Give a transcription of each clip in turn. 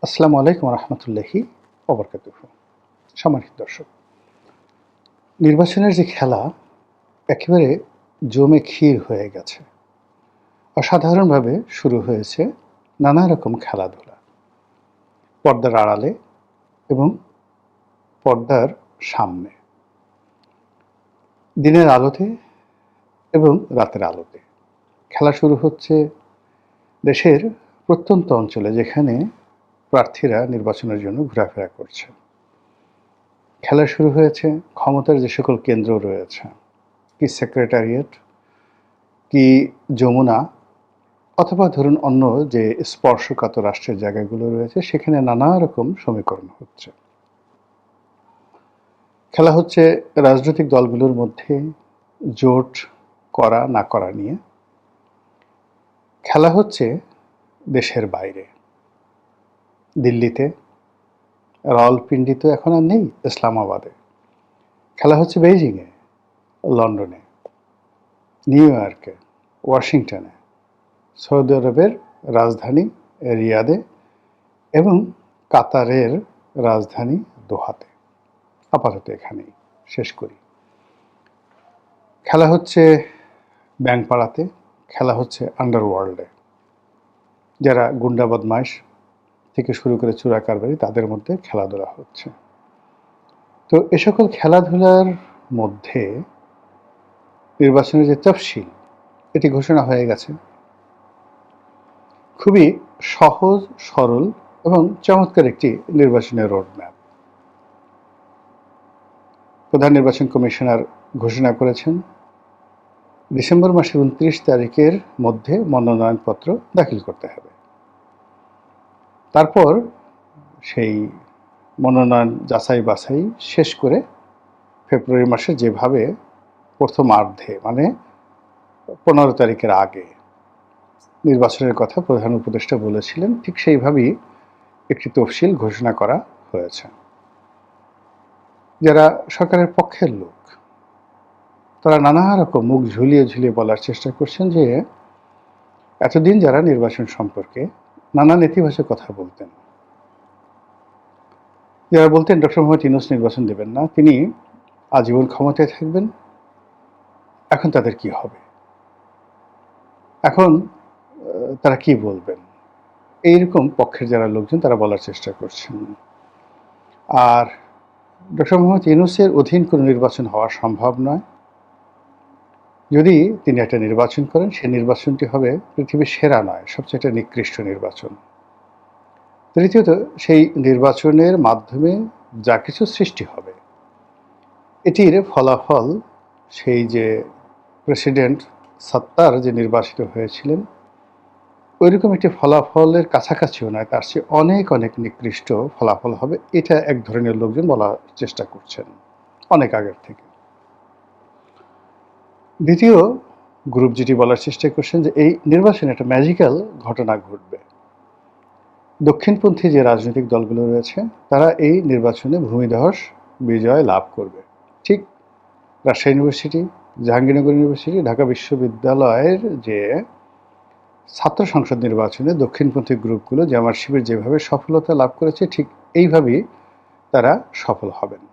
আসসালামু আলাইকুম রহমতুল্লাহি ওবরকাতুহু। সম্মানিত দর্শক, নির্বাচনের যে খেলা একেবারে জমে ক্ষীর হয়ে গেছে। অসাধারণভাবে শুরু হয়েছে নানা রকম খেলাধুলা, পর্দার আড়ালে এবং পর্দার সামনে, দিনের আলোতে এবং রাতের আলোতে। খেলা শুরু হচ্ছে দেশের প্রত্যন্ত অঞ্চলে, যেখানে প্রার্থীরা নির্বাচনের জন্য ঘোরাফেরা করছে। খেলা শুরু হয়েছে ক্ষমতার যে সকল কেন্দ্র রয়েছে, কি সেক্রেটারিয়েট, কি যমুনা, অথবা ধরুন অন্য যে স্পর্শকাতর রাষ্ট্রের জায়গাগুলো রয়েছে, সেখানে নানা রকম সমীকরণ হচ্ছে। খেলা হচ্ছে রাজনৈতিক দলগুলোর মধ্যে জোট করা না করা নিয়ে। খেলা হচ্ছে দেশের বাইরে, দিল্লিতে, রাওয়ালপিন্ডি তো এখন আর নেই, ইসলামাবাদে। খেলা হচ্ছে বেইজিংয়ে, লন্ডনে, নিউ ইয়র্কে, ওয়াশিংটনে, সৌদি আরবের রাজধানী রিয়াদে এবং কাতারের রাজধানী দোহাতে। আপাতত এখানেই শেষ করি। খেলা হচ্ছে ব্যাংকপাড়াতে, খেলা হচ্ছে আন্ডারওয়ার্ল্ডে, যারা গুন্ডা বদমাইশ থেকে শুরু করে চোরা কারবারি, তাদের মধ্যে খেলাধুলা হচ্ছে। তো এ সকল খেলাধুলার মধ্যে নির্বাচনের যে তফসিল, এটি ঘোষণা হয়ে গেছে। খুবই সহজ সরল এবং চমৎকার একটি নির্বাচনের রোডম্যাপ প্রধান নির্বাচন কমিশনার ঘোষণা করেছেন। ডিসেম্বর মাসের 29 তারিখের মধ্যে মনোনয়নপত্র দাখিল করতে হবে। তারপর সেই মনোনয়ন যাচাই বাছাই শেষ করে ফেব্রুয়ারি মাসে যেভাবে প্রথমার্ধে, মানে 15 তারিখের আগে নির্বাচনের কথা প্রধান উপদেষ্টা বলেছিলেন, ঠিক সেইভাবেই একটি তফসিল ঘোষণা করা হয়েছে। যারা সরকারের পক্ষের লোক, তারা নানা রকম মুখ ঝুলিয়ে ঝুলিয়ে বলার চেষ্টা করছেন যে এতদিন যারা নির্বাচন সম্পর্কে নানা নেতিবাচক কথা বলতেন, যারা বলতেন ডক্টর মোহাম্মদ ইউনূস নির্বাচন দেবেন না, তিনি আজীবন ক্ষমতায় থাকবেন, এখন তাদের কি হবে, এখন তারা কি বলবেন, এইরকম পক্ষের যারা লোকজন তারা বলার চেষ্টা করছেন। আর ডক্টর মোহাম্মদ ইউনূসের অধীন কোনো নির্বাচন হওয়া সম্ভব নয়। যদি তিনি একটা নির্বাচন করেন, সেই নির্বাচনটি হবে পৃথিবীর সেরা নয়, সবচেয়ে একটা নিকৃষ্ট নির্বাচন। তৃতীয়ত, সেই নির্বাচনের মাধ্যমে যা কিছু সৃষ্টি হবে, এটির ফলাফল সেই যে প্রেসিডেন্ট সাত্তার যে নির্বাচিত হয়েছিলেন, ওইরকম একটি ফলাফলের কাছাকাছিও নয়, তার চেয়ে অনেক অনেক নিকৃষ্ট ফলাফল হবে। এটা এক ধরনের লোকজন বলার চেষ্টা করছেন অনেক আগের থেকে। দ্বিতীয় গ্রুপ যেটি বলার চেষ্টা করছেন যে এই নির্বাচনে একটা ম্যাজিক্যাল ঘটনা ঘটবে। দক্ষিণপন্থী যে রাজনৈতিক দলগুলো রয়েছে, তারা এই নির্বাচনে ভূমিধস বিজয় লাভ করবে। ঠিক রাজশাহী ইউনিভার্সিটি, জাহাঙ্গীরনগর ইউনিভার্সিটি, ঢাকা বিশ্ববিদ্যালয়ের যে ছাত্র সংসদ নির্বাচনে দক্ষিণপন্থী গ্রুপগুলো জামায়াত শিবির যেভাবে সফলতা লাভ করেছে, ঠিক এইভাবেই তারা সফল হবেন।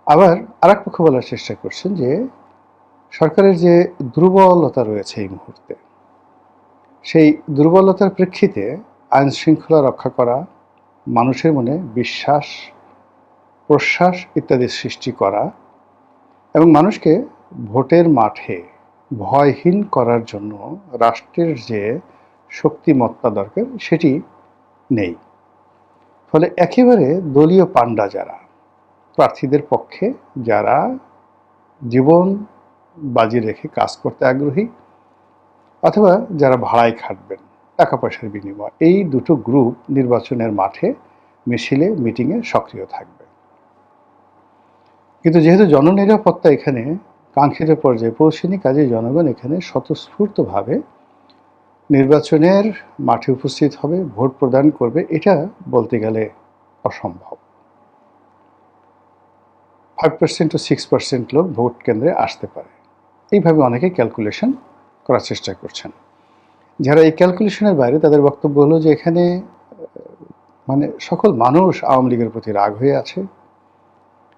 আবার আরেক পক্ষ বলার চেষ্টা করছেন যে সরকারের যে দুর্বলতা রয়েছে এই মুহূর্তে, সেই দুর্বলতার প্রেক্ষিতে আইন শৃঙ্খলা রক্ষা করা, মানুষের মনে বিশ্বাস প্রশ্বাস ইত্যাদি সৃষ্টি করা এবং মানুষকে ভোটের মাঠে ভয়হীন করার জন্য রাষ্ট্রের যে শক্তিমত্তা দরকার, সেটি নেই। ফলে একেবারে দলীয় পান্ডা যারা, প্রার্থীদের পক্ষে যারা জীবন বাজি রেখে কাজ করতে আগ্রহী, অথবা যারা ভাড়ায় খাটবেন টাকা পয়সার বিনিময়, এই দুটো গ্রুপ নির্বাচনের মাঠে মিছিলে মিটিংয়ে সক্রিয় থাকবে। কিন্তু যেহেতু জননিরাপত্তা এখানে কাঙ্ক্ষিত পর্যায়ে পৌঁছেনি, কাজেই জনগণ এখানে স্বতঃস্ফূর্তভাবে নির্বাচনের মাঠে উপস্থিত হবে, ভোট প্রদান করবে। এটা বলতে গেলে অসম্ভব। 5% to 6% লোক ভোট কেন্দ্রে আসতে পারে, এইভাবে অনেকে ক্যালকুলেশন করার চেষ্টা করছেন। যারা এই ক্যালকুলেশনের বাইরে, তাদের বক্তব্য হলো যে এখানে মানে সকল মানুষ আওয়ামী লীগের প্রতি রাগ হয়ে আছে,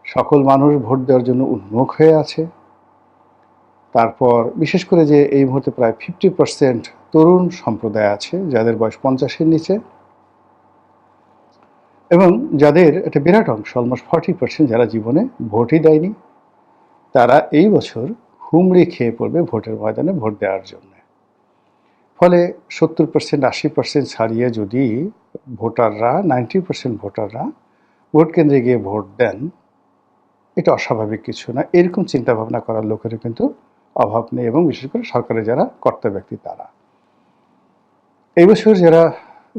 সকল মানুষ ভোট দেওয়ার জন্য উন্মুখ হয়ে আছে। তারপর বিশেষ করে যে এই মুহূর্তে প্রায় 50% তরুণ সম্প্রদায় আছে যাদের বয়স 50-এর নিচে, এবং যাদের একটা বিরাট অংশ অলমোস্ট 40% যারা জীবনে ভোটই দেয়নি, তারা এই বছর হুমড়ি খেয়ে পড়বে ভোটের ময়দানে ভোট দেওয়ার জন্য। ফলে 70%, 80% ছাড়িয়ে যদি ভোটাররা 90% ভোটাররা ভোট কেন্দ্রে গিয়ে ভোট দেন, এটা অস্বাভাবিক কিছু না। এরকম চিন্তা ভাবনা করার লোকেরও কিন্তু অভাব নেই, এবং বিশেষ করে সরকারের যারা কর্তা ব্যক্তি তারা। এই বছর যারা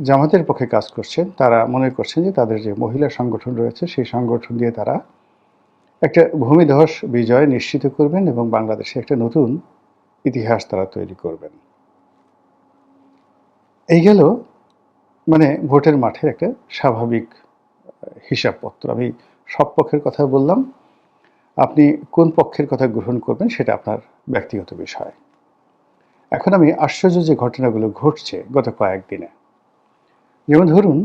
জামাতের পক্ষে কাজ করছেন তারা মনে করছেন যে তাদের যে মহিলা সংগঠন রয়েছে সেই সংগঠন দিয়ে তারা একটা ভূমিধস বিজয় নিশ্চিত করবেন এবং বাংলাদেশে একটা নতুন ইতিহাস তারা তৈরি করবেন। এই গেল মানে ভোটের মাঠের একটা স্বাভাবিক হিসাবপত্র। আমি সব পক্ষের কথা বললাম, আপনি কোন পক্ষের কথা গ্রহণ করবেন সেটা আপনার ব্যক্তিগত বিষয়। এখন আমি আশ্চর্য যে ঘটনাগুলো ঘটছে গত কয়েকদিনে, যেমন ধরুন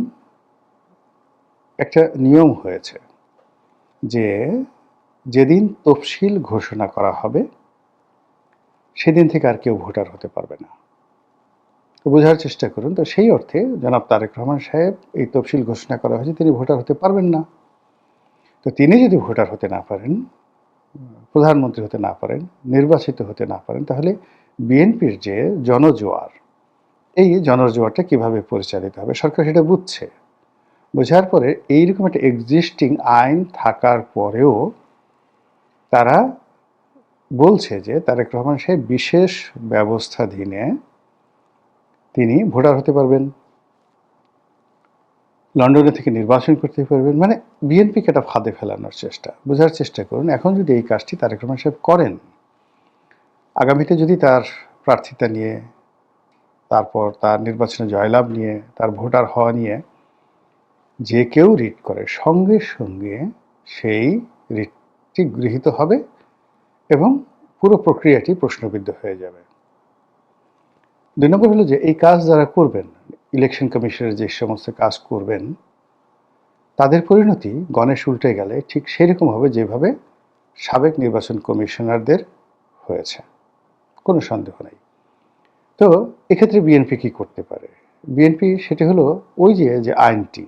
একটা নিয়ম হয়েছে যে যেদিন তফসিল ঘোষণা করা হবে সেদিন থেকে আর কেউ ভোটার হতে পারবে না। বোঝার চেষ্টা করুন। তো সেই অর্থে জনাব তারেক রহমান সাহেব এই তফসিল ঘোষণা করা হয়েছে, তিনি ভোটার হতে পারবেন না। তো তিনি যদি ভোটার হতে না পারেন, প্রধানমন্ত্রী হতে না পারেন, নির্বাচিত হতে না পারেন, তাহলে বিএনপির যে জনজোয়ার, এই জনজোয়ারটা কিভাবে পরিচালিত হবে? সরকার সেটা বুঝছে। বোঝার পরে এইরকম একটা এক্সিস্টিং আইন থাকার পরেও তারা বলছে যে তারেক রহমান সাহেব বিশেষ ব্যবস্থাধীনে তিনি ভোটার হতে পারবেন, লন্ডনে থেকে নির্বাচন করতে পারবেন। মানে বিএনপিকে একটা ফাঁদে ফেলানোর চেষ্টা। বোঝার চেষ্টা করুন, এখন যদি এই কাজটি তারেক রহমান সাহেব করেন, আগামীতে যদি তার প্রার্থিতা নিয়ে, তারপর তার নির্বাচনে জয়লাভ নিয়ে, তার ভোটার হওয়া নিয়ে যে কেউ রিট করে, সঙ্গে সঙ্গে সেই রিটটি গৃহীত হবে এবং পুরো প্রক্রিয়াটি প্রশ্নবিদ্ধ হয়ে যাবে। 2 নম্বর হলো যে এই কাজ যারা করবেন, ইলেকশন কমিশনের যে সমস্ত কাজ করবেন, তাদের পরিণতি গণেশ উল্টে গেলে ঠিক সেরকম হবে যেভাবে সাবেক নির্বাচন কমিশনারদের হয়েছে, কোনো সন্দেহ নেই। তো এক্ষেত্রে বিএনপি কি করতে পারে? বিএনপি সেটি হলো ওই যে আইনটি,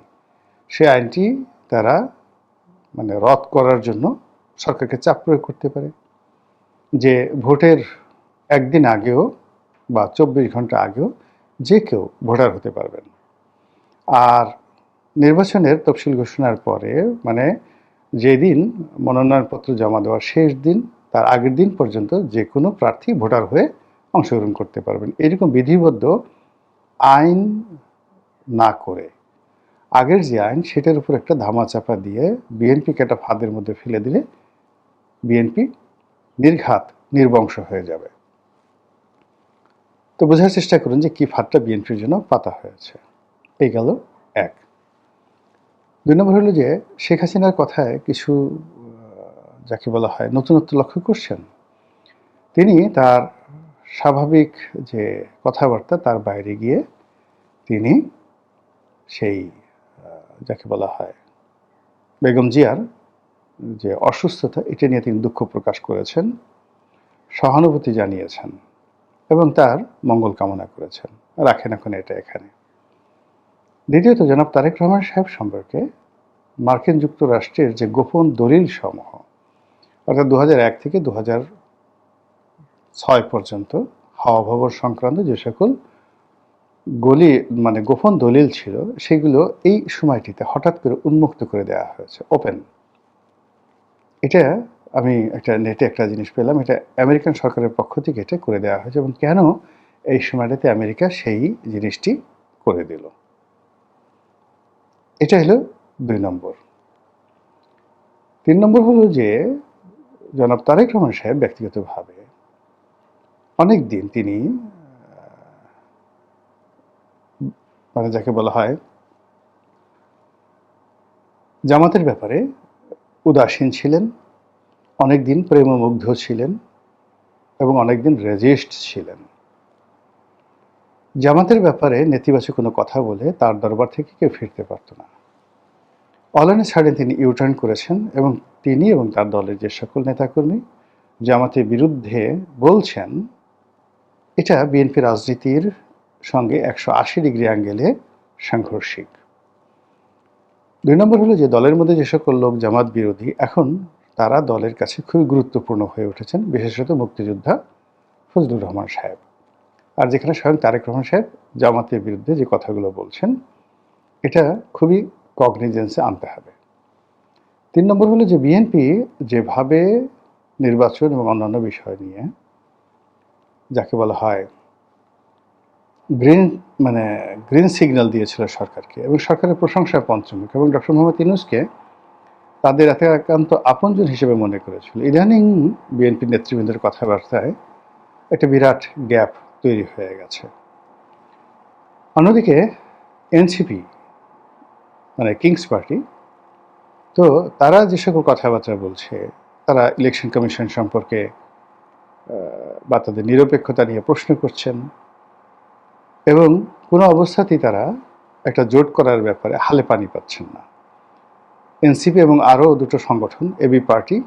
সেই আইনটি তারা মানে রদ করার জন্য সরকারকে চাপ প্রয়োগ করতে পারে যে ভোটের একদিন আগেও বা 24 ঘন্টা আগেও যে কেউ ভোটার হতে পারবেন। আর নির্বাচনের তফসিল ঘোষণার পরে মানে যেদিন মনোনয়নপত্র জমা দেওয়ার শেষ দিন, তার আগের দিন পর্যন্ত যে কোনো প্রার্থী ভোটার হয়ে অংশগ্রহণ করতে পারবেন। এরকম বিধিবদ্ধ আইন না করে আগের যে আইন সেটার উপর একটা ধামাচাপা দিয়ে বিএনপিকে একটা ফাঁদের মধ্যে ফেলে দিলে বিএনপি নির্ঘাত নির্বংশ হয়ে যাবে। তো বোঝার চেষ্টা করুন যে কি ফাঁদটা বিএনপির জন্য পাতা হয়েছে। এই গেল এক। 2 নম্বর হলো যে শেখ হাসিনার কথায় কিছু যাকে বলা হয় নতুনত্ব লক্ষ্য করছেন। তিনি তার স্বাভাবিক যে কথাবার্তা তার বাইরে গিয়ে তিনি সেই যাকে বলা হয় বেগম জিয়ার যে অসুস্থতা, এটা নিয়ে তিনি দুঃখ প্রকাশ করেছেন, সহানুভূতি জানিয়েছেন এবং তার মঙ্গল কামনা করেছেন। রাখেন এখন এটা এখানে। দ্বিতীয়ত জনাব তারেক রহমান সাহেব সম্পর্কে মার্কিন যুক্তরাষ্ট্রের যে গোপন দলিল সমূহ, অর্থাৎ 2001 থেকে 2006 পর্যন্ত হাওয়া ভবন সংক্রান্ত যে সকল মানে গোপন দলিল ছিল, সেগুলো এই সময়টিতে হঠাৎ করে উন্মুক্ত করে দেওয়া হয়েছে, ওপেন। এটা আমি একটা নেটে একটা জিনিস পেলাম, এটা আমেরিকান সরকারের পক্ষ থেকে এটা করে দেওয়া হয়েছে। এবং কেন এই সময়টাতে আমেরিকা সেই জিনিসটি করে দিল, এটা হলো 2 নম্বর। 3 নম্বর হলো যে জনাব তারেক রহমান সাহেব ব্যক্তিগতভাবে অনেক দিন তিনি মানে যাকে বলা হয় জামাতের ব্যাপারে উদাসীন ছিলেন, অনেকদিন প্রেমমুগ্ধ ছিলেন এবং অনেকদিন রেজিস্ট ছিলেন। জামাতের ব্যাপারে নেতিবাচক কোনো কথা বলে তার দরবার থেকে কেউ ফিরতে পারত না। অলানে ছাড়েন তিনি ইউটার্ন করেছেন এবং তিনি এবং তার দলের যে সকল নেতাকর্মী জামাতের বিরুদ্ধে বলছেন, এটা বিএনপি রাজনীতির সঙ্গে 180 ডিগ্রি অ্যাঙ্গেলে সাংঘর্ষিক। 2 নম্বর হলো যে দলের মধ্যে যে সকল লোক জামাত বিরোধী এখন তারা দলের কাছে খুবই গুরুত্বপূর্ণ হয়ে উঠেছেন, বিশেষত মুক্তিযোদ্ধা ফজলুর রহমান সাহেব। আর যেখানে স্বয়ং তারেক রহমান সাহেব জামাতের বিরুদ্ধে যে কথাগুলো বলছেন, এটা খুবই কগনিজেন্সে আনতে হবে। 3 নম্বর হলো যে বিএনপি যেভাবে নির্বাচন এবং অন্যান্য বিষয় নিয়ে যাকে বলা হয় গ্রিন সিগন্যাল দিয়েছিল সরকারকে এবং সরকারের প্রশংসায় পঞ্চমুখ এবং ডক্টর মোহাম্মদ ইউনূসকে তাদের একান্ত আপনজন হিসেবে মনে করেছিল। ইদানিং বিএনপি নেতৃবৃন্দের কথাবার্তায় একটা বিরাট গ্যাপ তৈরি হয়ে গেছে। অন্যদিকে এনসিপি কিংস পার্টি, তো তারা যে সকল কথাবার্তা বলছে, তারা ইলেকশন কমিশন সম্পর্কে বা তাদের নিরপেক্ষতা নিয়ে প্রশ্ন করছেন এবং কোনো অবস্থাতেই তারা একটা জোট করার ব্যাপারে হালে পানি পাচ্ছেন না। এনসিপি এবং আরও দুটো সংগঠন, এবি পার্টি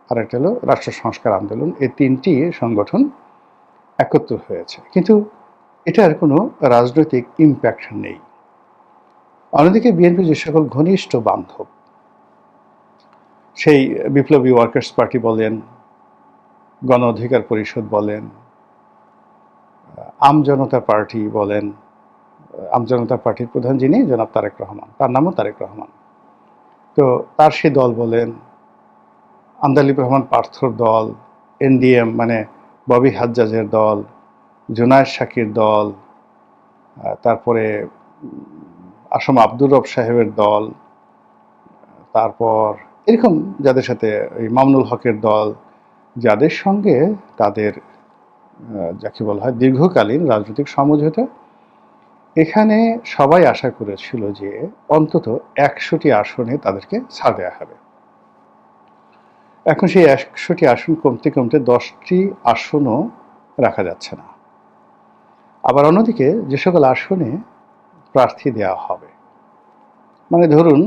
আর একটা হলো রাষ্ট্র সংস্কার আন্দোলন, এই 3টি সংগঠন একত্র হয়েছে, কিন্তু এটার কোনো রাজনৈতিক ইম্প্যাক্ট নেই। অন্যদিকে বিএনপি যে সকল ঘনিষ্ঠ বান্ধব, সেই বিপ্লবী ওয়ার্কার্স পার্টি বলেন, গণ অধিকার পরিষদ বলেন, আমজনতা পার্টি বলেন, আমজনতা পার্টির প্রধান যিনি জনাব তারেক রহমান, তার নামও তারেক রহমান, তো তার সে দল বলেন, আন্দালিব রহমান পার্থর দল, এনডিএম ববি হাজ্জাজের দল, জুনায়েদ শাকির দল, তারপরে আসম আব্দুর রব সাহেবের দল, তারপর এরকম যাদের সাথে ওই মামুনুল হকের দল, যাদের সঙ্গে তাদের যাকে বলা হয় দীর্ঘকালীন রাজনৈতিক সমঝোতা, এখানে সবাই আশা করেছিল যে অন্তত 100টি আসনে তাদেরকে ছাড় দেওয়া হবে। এখন সেই 100টি আসন কমতে কমতে 10টি আসনও রাখা যাচ্ছে না। আবার অন্যদিকে যে সকল আসনে প্রার্থী দেওয়া হবে, ধরুন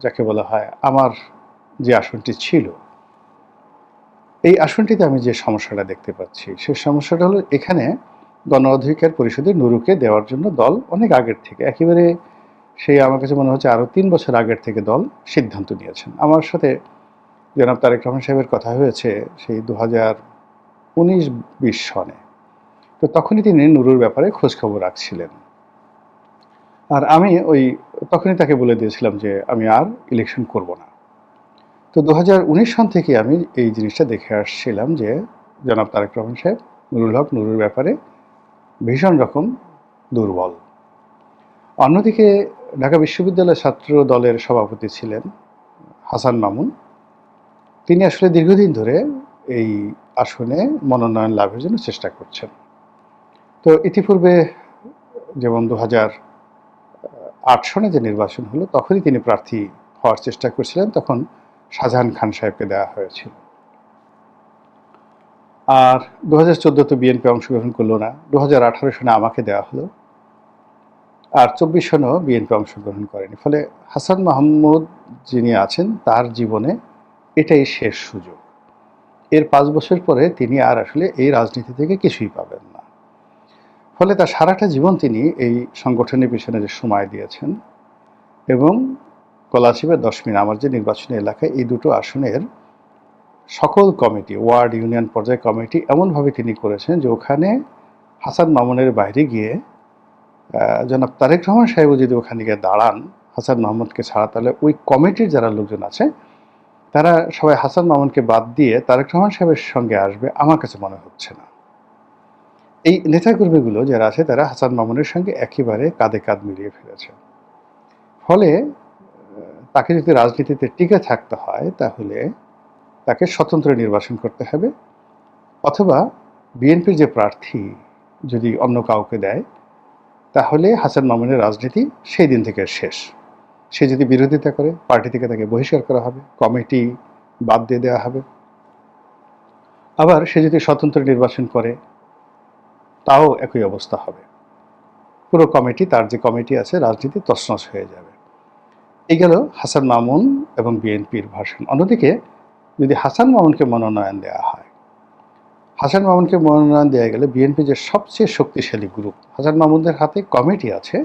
যাকে বলা হয় আমার যে আসনটি ছিল, এই আসনটিতে আমি যে সমস্যাটা দেখতে পাচ্ছি, সেই সমস্যাটা হলো এখানে গণ অধিকার পরিষদের নুরুকে দেওয়ার জন্য দল অনেক আগের থেকে, একেবারে সেই আমার কাছে মনে হচ্ছে আরও 3 বছর আগের থেকে দল সিদ্ধান্ত নিয়েছেন। আমার সাথে জনাব তারেক রহমান সাহেবের কথা হয়েছে সেই 2019-20 সনে, তো তখনই তিনি নুরুর ব্যাপারে খোঁজখবর রাখছিলেন। আর আমি তখনই তাকে বলে দিয়েছিলাম যে আমি আর ইলেকশন করব না। তো 2019 সন থেকে আমি এই জিনিসটা দেখে আসছিলাম যে জনাব তারেক রহমান সাহেব নুরুল হক নুরুর ব্যাপারে ভীষণ রকম দুর্বল। অন্যদিকে ঢাকা বিশ্ববিদ্যালয় ছাত্র দলের সভাপতি ছিলেন হাসান মামুন, তিনি আসলে দীর্ঘদিন ধরে এই আসনে মনোনয়ন লাভের জন্য চেষ্টা করছেন। তো ইতিপূর্বে যেমন 2008 সনে যে নির্বাচন হলো, তখনই তিনি প্রার্থী হওয়ার চেষ্টা করছিলেন, তখন শাহজাহান খান সাহেবকে দেওয়া হয়েছিল। আর 2014 বিএনপি অংশগ্রহণ করলো না, 2018 সনে আমাকে দেওয়া হলো, আর 24 সনেও বিএনপি অংশগ্রহণ করেনি। ফলে হাসান মাহমুদ যিনি আছেন, তার জীবনে এটাই শেষ সুযোগ। এর 5 বছর পরে তিনি আর আসলে এই রাজনীতি থেকে কিছুই পাবেন না। ফলে তার সারাটা জীবন তিনি এই সংগঠনের পিছনে যে সময় দিয়েছেন, এবং কলাচিবে 10 মিনিট আমার যে নির্বাচনী এলাকায় এই দুটো আসনের সকল কমিটি, ওয়ার্ড ইউনিয়ন পর্যায়ে কমিটি এমনভাবে তিনি করেছেন যে ওখানে হাসান মামুনের বাইরে গিয়ে জনাব তারেক রহমান সাহেবও যদি ওখানে গিয়ে দাঁড়ান হাসান মাহমুদকে ছাড়া, তাহলে ওই কমিটির যারা লোকজন আছে তারা সবাই হাসান মামুনকে বাদ দিয়ে তারেক রহমান সাহেবের সঙ্গে আসবে, আমার কাছে মনে হচ্ছে না। এই নেতাকর্মীগুলো যারা আছে তারা হাসান মামুনের সঙ্গে একেবারে কাঁধে কাঁধ মিলিয়ে ফেলেছে। ফলে তাকে যদি রাজনীতিতে টিকে থাকতে হয় তাহলে তাকে স্বতন্ত্র নির্বাচন করতে হবে, অথবা বিএনপির যে প্রার্থী যদি অন্য কাউকে দেয় তাহলে হাসান মামুনের রাজনীতি সেই দিন থেকে শেষ। সে যদি বিরোধিতা করে পার্টি থেকে তাকে বহিষ্কার করা হবে, কমিটি বাদ দিয়ে দেওয়া হবে। আবার সে যদি স্বতন্ত্র নির্বাচন করে তাও একই অবস্থা হবে, পুরো কমিটি, তার যে কমিটি আছে রাজনীতি তছনছ হয়ে যাবে। এই গেল হাসান মামুন এবং বিএনপির ভার্সন। অন্যদিকে যদি হাসান মামুনকে মনোনয়ন দেওয়া হয়, হাসান মামুনকে মনোনয়ন দেওয়া গেলে বিএনপি যে সবচেয়ে শক্তিশালী গ্রুপ, হাসান মামুনদের হাতে কমিটি আছে,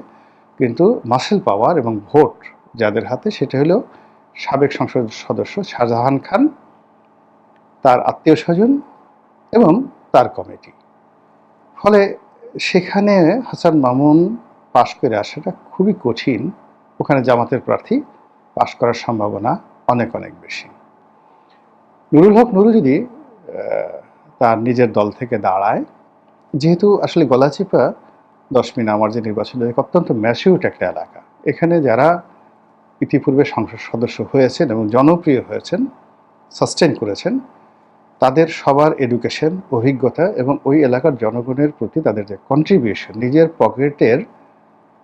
কিন্তু মাসেল পাওয়ার এবং ভোট যাদের হাতে সেটা হলো সাবেক সংসদ সদস্য শাহজাহান খান, তার আত্মীয় স্বজন এবং তার কমিটি। ফলে সেখানে হাসান মামুন পাশ করে আসাটা খুবই কঠিন। ওখানে জামাতের প্রার্থী পাশ করার সম্ভাবনা অনেক অনেক বেশি। নুরুল হক নুরু যদি তার নিজের দল থেকে দাঁড়ায়, যেহেতু আসলে গলাচিপা 10 আমার যে নির্বাচন অত্যন্ত ম্যাচিউরড একটা এলাকা, এখানে যারা ইতিপূর্বে সংসদ সদস্য হয়েছেন এবং জনপ্রিয় হয়েছেন, সাস্টেন করেছেন, তাদের সবার এডুকেশন, অভিজ্ঞতা এবং ওই এলাকার জনগণের প্রতি তাদের যে কন্ট্রিবিউশন, নিজের পকেটের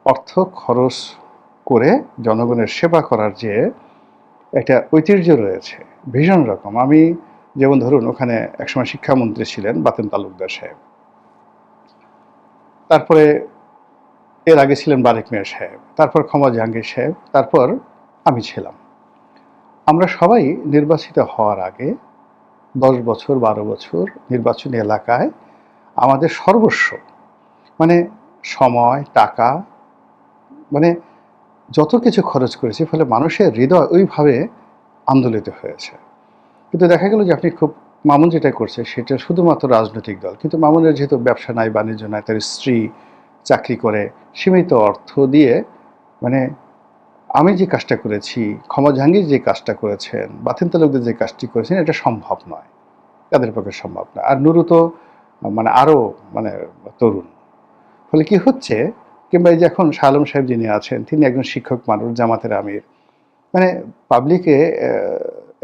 অর্থ খরচ করে জনগণের সেবা করার যে একটা ঐতিহ্য রয়েছে ভীষণ রকম। আমি যেমন ধরুন ওখানে একসময় শিক্ষামন্ত্রী ছিলেন বাতেন তালুকদার সাহেব, তারপরে এর আগে ছিলেন বারেক মিয়া সাহেব, তারপর ক্ষমা জাহাঙ্গীর সাহেব, তারপর আমি ছিলাম। আমরা সবাই নির্বাচিত হওয়ার আগে 10 বছর 12 বছর নির্বাচনী এলাকায় আমাদের সর্বস্ব, মানে সময়, টাকা, মানে যত কিছু খরচ করেছি, ফলে মানুষের হৃদয় ওইভাবে আন্দোলিত হয়েছে। কিন্তু দেখা গেল যে আপনি খুব, মামুন যেটা করছে সেটা শুধুমাত্র রাজনৈতিক দল, কিন্তু মামুনের যেহেতু ব্যবসা নাই, বাণিজ্য নাই, তার স্ত্রী চাকরি করে, সীমিত অর্থ দিয়ে, মানে আমি যে কাজটা করেছি, ক্ষমা জাহাঙ্গীর যে কাজটা করেছেন, বাতেন তালুকদার যে কাজটি করেছেন, এটা সম্ভব নয়, তাদের পক্ষে সম্ভব নয়। আর নুরু তো মানে আরও মানে তরুণ। ফলে কি হচ্ছে, কিংবা এই যে এখন শাহ আলম সাহেব যিনি আছেন, তিনি একজন শিক্ষক মানুষ, জামাতের আমির, মানে পাবলিকে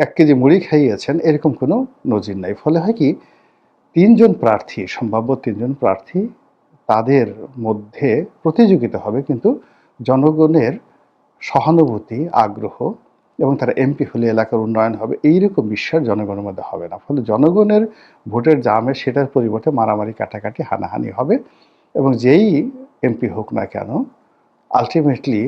1 কেজি মুড়ি খাইয়েছেন এরকম কোনো নজির নাই। ফলে হয় কি, 3 জন প্রার্থী, সম্ভাব্য 3 জন প্রার্থী, তাদের মধ্যে প্রতিযোগিতা হবে, কিন্তু জনগণের সহানুভূতি, আগ্রহ এবং তারা এমপি হলে এলাকার উন্নয়ন হবে এইরকম বিশ্বাস জনগণের মধ্যে হবে না। ফলে জনগণের ভোটের জামে সেটার পরিবর্তে মারামারি, কাটাকাটি, হানাহানি হবে, এবং যেই এমপি হোক না কেন আলটিমেটলি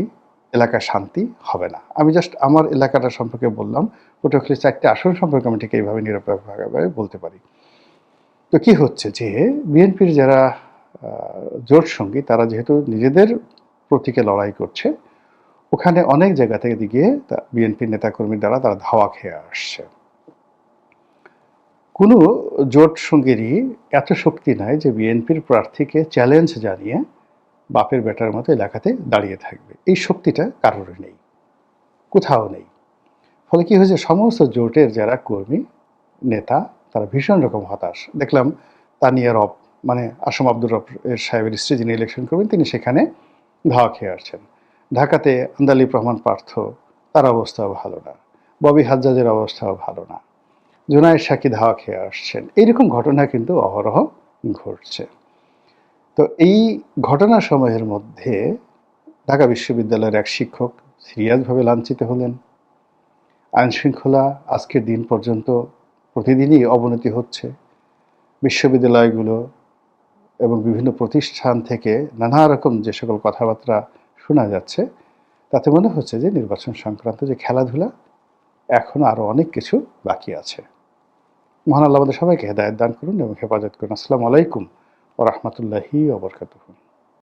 এলাকার শান্তি হবে না। আমি জাস্ট আমার এলাকাটা সম্পর্কে বললাম, পটুয়াখালী 4টে আসন সম্পর্কে আমি ঠিক এইভাবে নিরপেক্ষভাবে বলতে পারি। তো কি হচ্ছে যে বিএনপির যারা জোট সঙ্গী, তারা যেহেতু নিজেদের প্রতীকে লড়াই করছে, ওখানে অনেক জায়গা থেকে দিকে বিএনপির নেতাকর্মীর দ্বারা তারা ধাওয়া খেয়ে আসছে। কোনো জোট সঙ্গীরই এত শক্তি নাই যে বিএনপির প্রার্থীকে চ্যালেঞ্জ জানিয়ে বাপের বেটার মতো এলাকাতে দাঁড়িয়ে থাকবে। এই শক্তিটা কারোর নেই, কোথাও নেই। ফলে কি হয়েছে, সমস্ত জোটের যারা কর্মী, নেতা, তারা ভীষণ রকম হতাশ। দেখলাম তানিয়া রব, মানে আসম আব্দুর রব সাহেবের স্ত্রী যিনি ইলেকশন করবেন, তিনি সেখানে ধাওয়া খেয়ে আসছেন। ঢাকাতে আন্দালিব রহমান পার্থ, তার অবস্থাও ভালো না, ববি হাজ্জাজের অবস্থাও ভালো না, জুনায়েদ সাকি ধাওয়া খেয়ে আসছেন। এইরকম ঘটনা কিন্তু অহরহ ঘটছে। তো এই ঘটনা সময়ের মধ্যে ঢাকা বিশ্ববিদ্যালয়ের এক শিক্ষক সিরিয়াসভাবে লাঞ্ছিত হলেন। আইনশৃঙ্খলা আজকের দিন পর্যন্ত প্রতিদিনই অবনতি হচ্ছে। বিশ্ববিদ্যালয়গুলো এবং বিভিন্ন প্রতিষ্ঠান থেকে নানা রকম যে সকল কথাবার্তা শোনা যাচ্ছে, তাতে মনে হচ্ছে যে নির্বাচন সংক্রান্ত যে খেলাধুলা, এখনও আরও অনেক কিছু বাকি আছে। মহান আল্লাহ আমাদের সবাইকে হেদায়েত দান করুন এবং হেফাজত করুন। আসসালামু আলাইকুম ওয়া রাহমাতুল্লাহি ওয়া বারাকাতুহু।